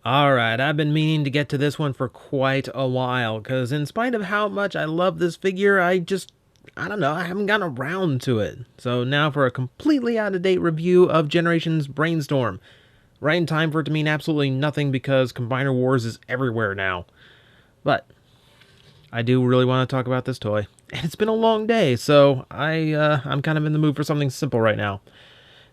Alright, I've been meaning to get to this one for quite a while, because in spite of how much I love this figure, I don't know, I haven't gotten around to it. So now for a completely out-of-date review of Generations Brainstorm. Right in time for it to mean absolutely nothing because Combiner Wars is everywhere now. But I do really want to talk about this toy. And it's been a long day, so I'm kind of in the mood for something simple right now.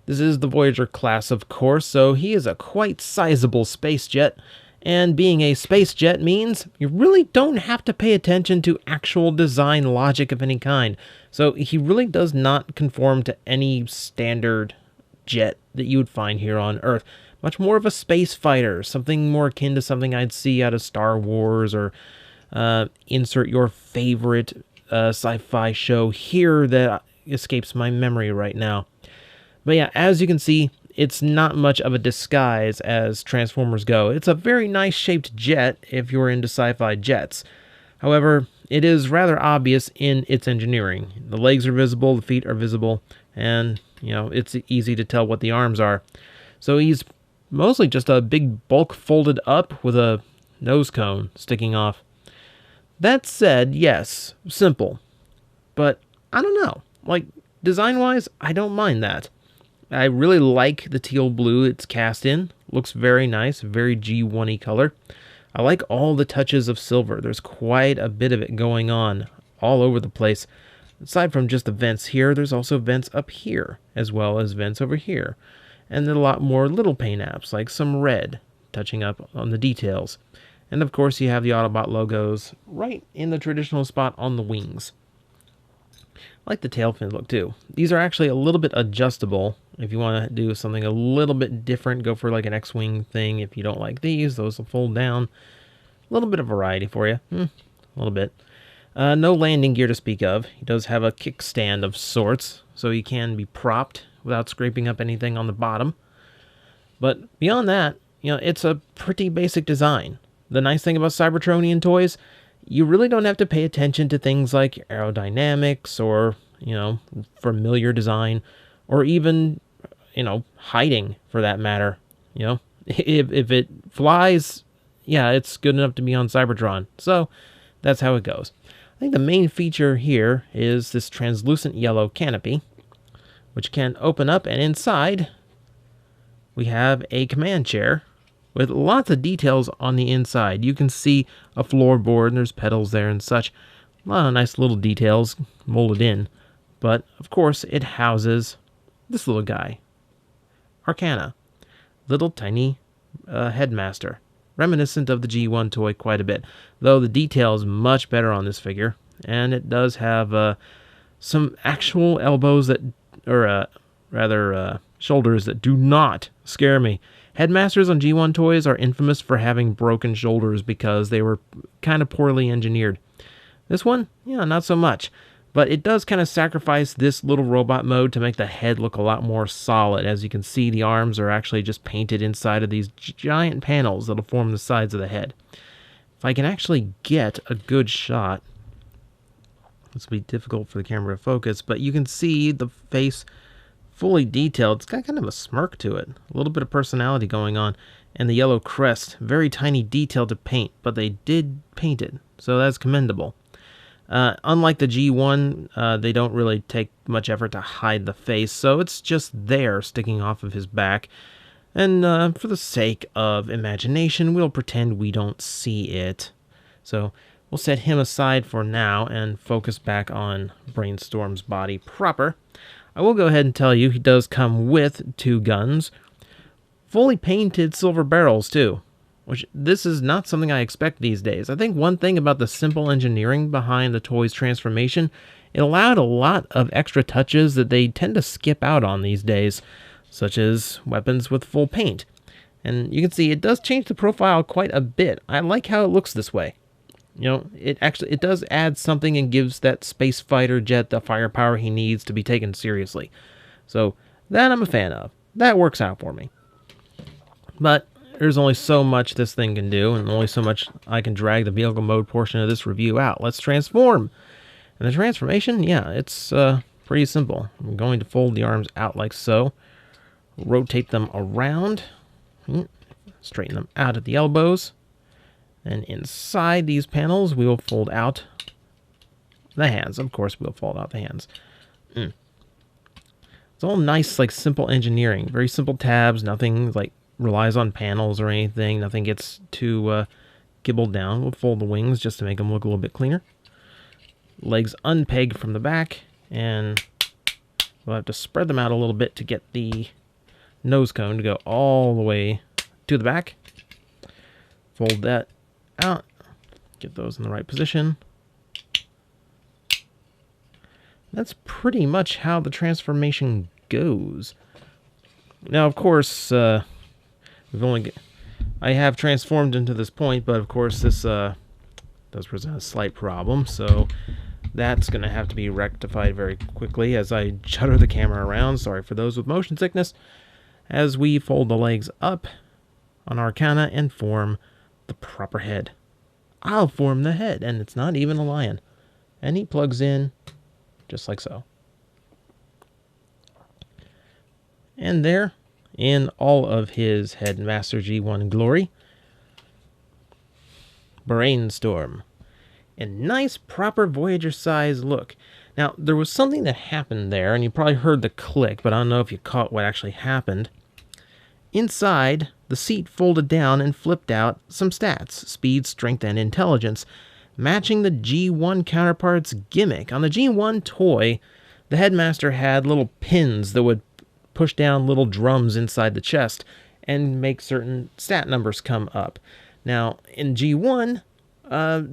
This is the Voyager class, of course, so he is a quite sizable space jet, and being a space jet means you really don't have to pay attention to actual design logic of any kind. So he really does not conform to any standard jet that you would find here on Earth. Much more of a space fighter, something more akin to something I'd see out of Star Wars, or insert your favorite sci-fi show here that escapes my memory right now. But yeah, as you can see, it's not much of a disguise as Transformers go. It's a very nice shaped jet if you're into sci-fi jets. However, it is rather obvious in its engineering. The legs are visible, the feet are visible, and, it's easy to tell what the arms are. So he's mostly just a big bulk folded up with a nose cone sticking off. That said, yes, simple. But I don't know. Design-wise, I don't mind that. I really like the teal blue it's cast in. Looks very nice, very G1-y color. I like all the touches of silver. There's quite a bit of it going on all over the place. Aside from just the vents here, there's also vents up here, as well as vents over here. And then a lot more little paint apps, like some red, touching up on the details. And of course you have the Autobot logos right in the traditional spot on the wings. I like the tail fin look too. These are actually a little bit adjustable. If you want to do something a little bit different, go for like an X-Wing thing. If you don't like these, those will fold down. A little bit of variety for you. A little bit. No landing gear to speak of. He does have a kickstand of sorts, so he can be propped without scraping up anything on the bottom. But beyond that, it's a pretty basic design. The nice thing about Cybertronian toys, you really don't have to pay attention to things like aerodynamics or, familiar design, or even, hiding for that matter. If it flies, yeah, it's good enough to be on Cybertron. So that's how it goes. I think the main feature here is this translucent yellow canopy, which can open up, and inside we have a command chair with lots of details on the inside. You can see a floorboard, and there's pedals there and such. A lot of nice little details molded in. But, of course, it houses this little guy, Arcana. Little tiny headmaster. Reminiscent of the G1 toy quite a bit. Though the detail is much better on this figure. And it does have some actual elbows that, or shoulders that do not scare me. Headmasters on G1 toys are infamous for having broken shoulders because they were kind of poorly engineered. This one, yeah, not so much. But it does kind of sacrifice this little robot mode to make the head look a lot more solid. As you can see, the arms are actually just painted inside of these giant panels that'll form the sides of the head. If I can actually get a good shot, this will be difficult for the camera to focus, but you can see the face fully detailed. It's got kind of a smirk to it, a little bit of personality going on, and the yellow crest, very tiny detail to paint, but they did paint it, so that's commendable. Unlike the G1, they don't really take much effort to hide the face, so it's just there sticking off of his back, and for the sake of imagination, we'll pretend we don't see it. So we'll set him aside for now and focus back on Brainstorm's body proper. I will go ahead and tell you he does come with 2 guns, fully painted silver barrels too, which this is not something I expect these days. I think one thing about the simple engineering behind the toy's transformation, it allowed a lot of extra touches that they tend to skip out on these days, such as weapons with full paint. And you can see it does change the profile quite a bit. I like how it looks this way. It does add something and gives that space fighter jet the firepower he needs to be taken seriously. So that I'm a fan of. That works out for me. But there's only so much this thing can do, and only so much I can drag the vehicle mode portion of this review out. Let's transform. And the transformation, yeah, it's pretty simple. I'm going to fold the arms out like so. Rotate them around. straighten them out at the elbows. And inside these panels, we will fold out the hands. Of course, we'll fold out the hands. It's all nice, like simple engineering. Very simple tabs. Nothing like relies on panels or anything. Nothing gets too gibbled down. We'll fold the wings just to make them look a little bit cleaner. Legs unpegged from the back, and we'll have to spread them out a little bit to get the nose cone to go all the way to the back. Fold that out. Get those in the right position. That's pretty much how the transformation goes. Now, of course, I have transformed into this point, but of course this does present a slight problem, so that's going to have to be rectified very quickly as I judder the camera around. Sorry for those with motion sickness. As we fold the legs up on our Arcana and form the proper head. I'll form the head, and it's not even a lion. And he plugs in just like so. And there, in all of his Headmaster G1 glory, Brainstorm. A nice, proper Voyager size look. Now, there was something that happened there, and you probably heard the click, but I don't know if you caught what actually happened. Inside, the seat folded down and flipped out some stats, speed, strength, and intelligence, matching the G1 counterpart's gimmick. On the G1 toy, the Headmaster had little pins that would push down little drums inside the chest and make certain stat numbers come up. Now, in G1,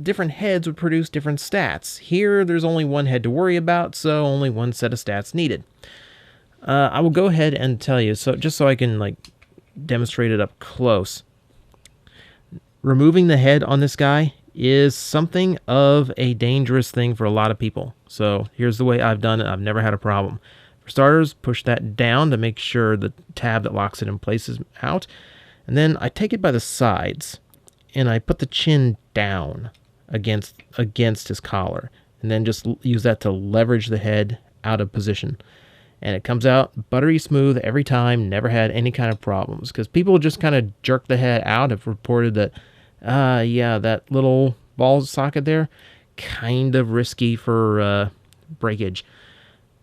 different heads would produce different stats. Here, there's only one head to worry about, so only one set of stats needed. I will go ahead and tell you, so just so I can like demonstrate it up close. Removing the head on this guy is something of a dangerous thing for a lot of people. So here's the way I've done it. I've never had a problem. For starters, push that down to make sure the tab that locks it in place is out. And then I take it by the sides and I put the chin down against his collar, and then just use that to leverage the head out of position. And it comes out buttery smooth every time, never had any kind of problems. Because people just kind of jerk the head out, have reported that, yeah, that little ball socket there, kind of risky for breakage.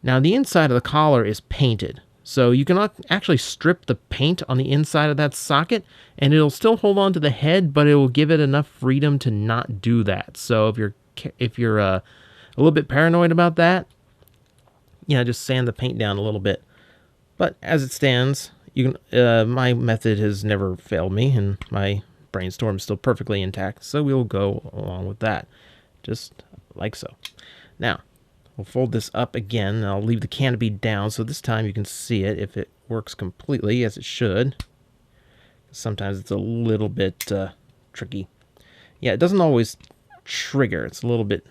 Now, the inside of the collar is painted, so you can actually strip the paint on the inside of that socket, and it'll still hold on to the head, but it will give it enough freedom to not do that. So if you're a little bit paranoid about that, yeah, just sand the paint down a little bit. But as it stands, you can, my method has never failed me, and my Brainstorm is still perfectly intact, so we'll go along with that, just like so. Now, we'll fold this up again, and I'll leave the canopy down, so this time you can see it if it works completely, as it should. Sometimes it's a little bit tricky. Yeah, it doesn't always trigger. It's a little bit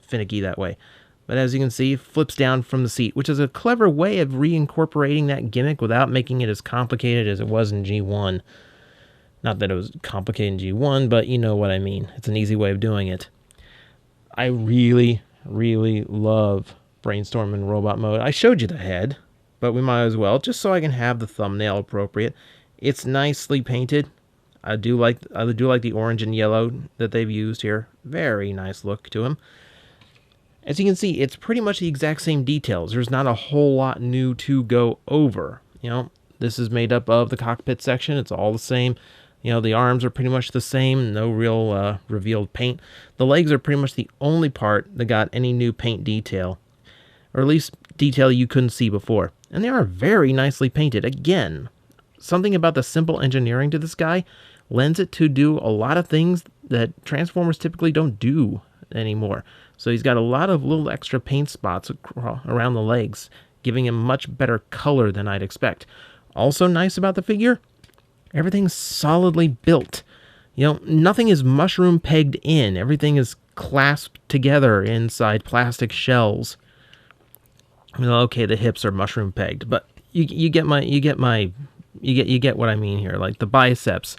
finicky that way. But as you can see, it flips down from the seat, which is a clever way of reincorporating that gimmick without making it as complicated as it was in G1. Not that it was complicated in G1, but you know what I mean. It's an easy way of doing it. I really love Brainstorm in robot mode. I showed you the head, but we might as well, just so I can have the thumbnail appropriate. It's nicely painted. I do like the orange and yellow that they've used here. Very nice look to him. As you can see, it's pretty much the exact same details. There's not a whole lot new to go over. You know, this is made up of the cockpit section. It's all the same. You know, the arms are pretty much the same. No real revealed paint. The legs are pretty much the only part that got any new paint detail. Or at least detail you couldn't see before. And they are very nicely painted. Again, something about the simple engineering to this guy lends it to do a lot of things that Transformers typically don't do anymore. So he's got a lot of little extra paint spots around the legs, giving him much better color than I'd expect. Also nice about the figure, everything's solidly built. You know, nothing is mushroom pegged in. Everything is clasped together inside plastic shells. I mean, okay, the hips are mushroom pegged, but you get what I mean here. Like the biceps,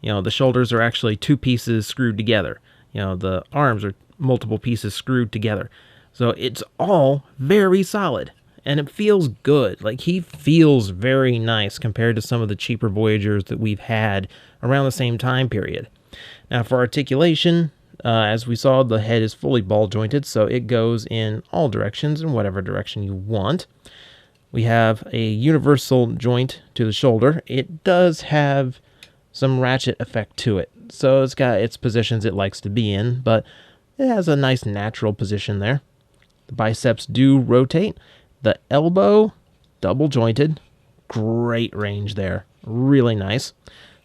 you know, the shoulders are actually two pieces screwed together. You know, the arms are multiple pieces screwed together. So it's all very solid. and it feels good. Like, he feels very nice compared to some of the cheaper Voyagers that we've had around the same time period. Now, for articulation, as we saw, the head is fully ball jointed, so it goes in all directions, in whatever direction you want. We have a universal joint to the shoulder. It does have some ratchet effect to it, so it's got its positions it likes to be in, but it has a nice natural position there. The biceps do rotate. The elbow, double jointed. Great range there. Really nice.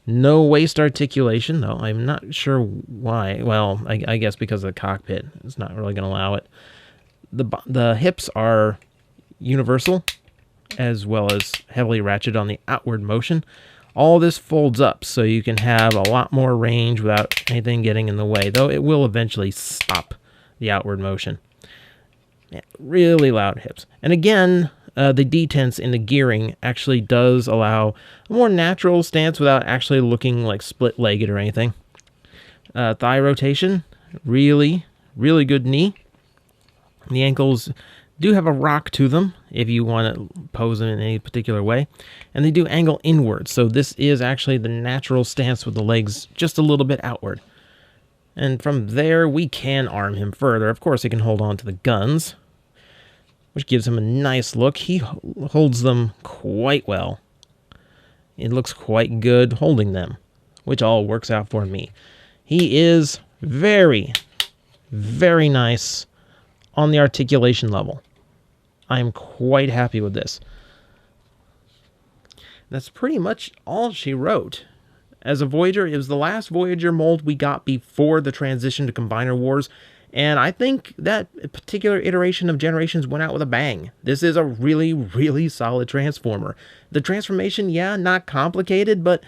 No waist articulation, though. I'm not sure why. Well, I guess because of the cockpit. It's not really going to allow it. The hips are universal, as well as heavily ratcheted on the outward motion. All this folds up, so you can have a lot more range without anything getting in the way, though it will eventually stop the outward motion. Yeah, really loud hips. And again, the detents in the gearing actually does allow a more natural stance without actually looking like split-legged or anything. Thigh rotation, really, really good knee. The ankles do have a rock to them if you want to pose them in any particular way. And they do angle inward, so this is actually the natural stance with the legs just a little bit outward. And from there, we can arm him further. Of course, he can hold on to the guns, which gives him a nice look. He holds them quite well. It looks quite good holding them, which all works out for me. He is very, very nice on the articulation level. I'm quite happy with this. That's pretty much all she wrote. As a Voyager, it was the last Voyager mold we got before the transition to Combiner Wars, and I think that particular iteration of Generations went out with a bang. This is a really, really solid Transformer. The transformation, yeah, not complicated, but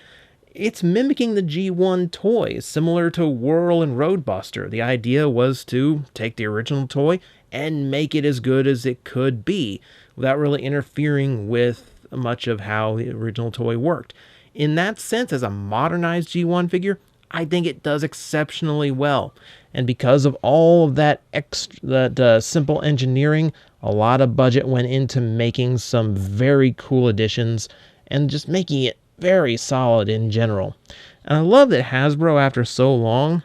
it's mimicking the G1 toys, similar to Whirl and Roadbuster. The idea was to take the original toy and make it as good as it could be, without really interfering with much of how the original toy worked. In that sense, as a modernized G1 figure, I think it does exceptionally well. And because of all of that simple engineering, a lot of budget went into making some very cool additions and just making it very solid in general. And I love that Hasbro, after so long,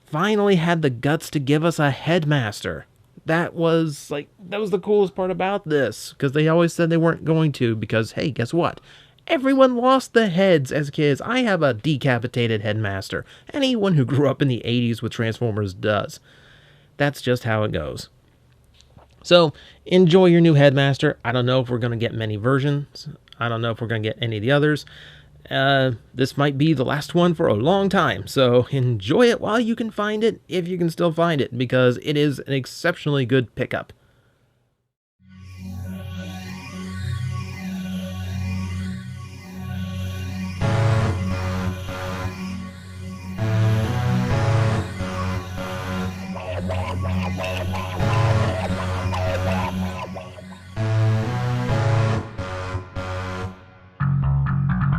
finally had the guts to give us a headmaster. That was the coolest part about this, because they always said they weren't going to, because, hey, guess what? Everyone lost the heads as kids. I have a decapitated headmaster. Anyone who grew up in the 80s with Transformers does. That's just how it goes. So, enjoy your new headmaster. I don't know if we're going to get many versions. I don't know if we're going to get any of the others. This might be the last one for a long time, so enjoy it while you can find it, if you can still find it, because it is an exceptionally good pickup. Wow, wow, wow, wow, wow.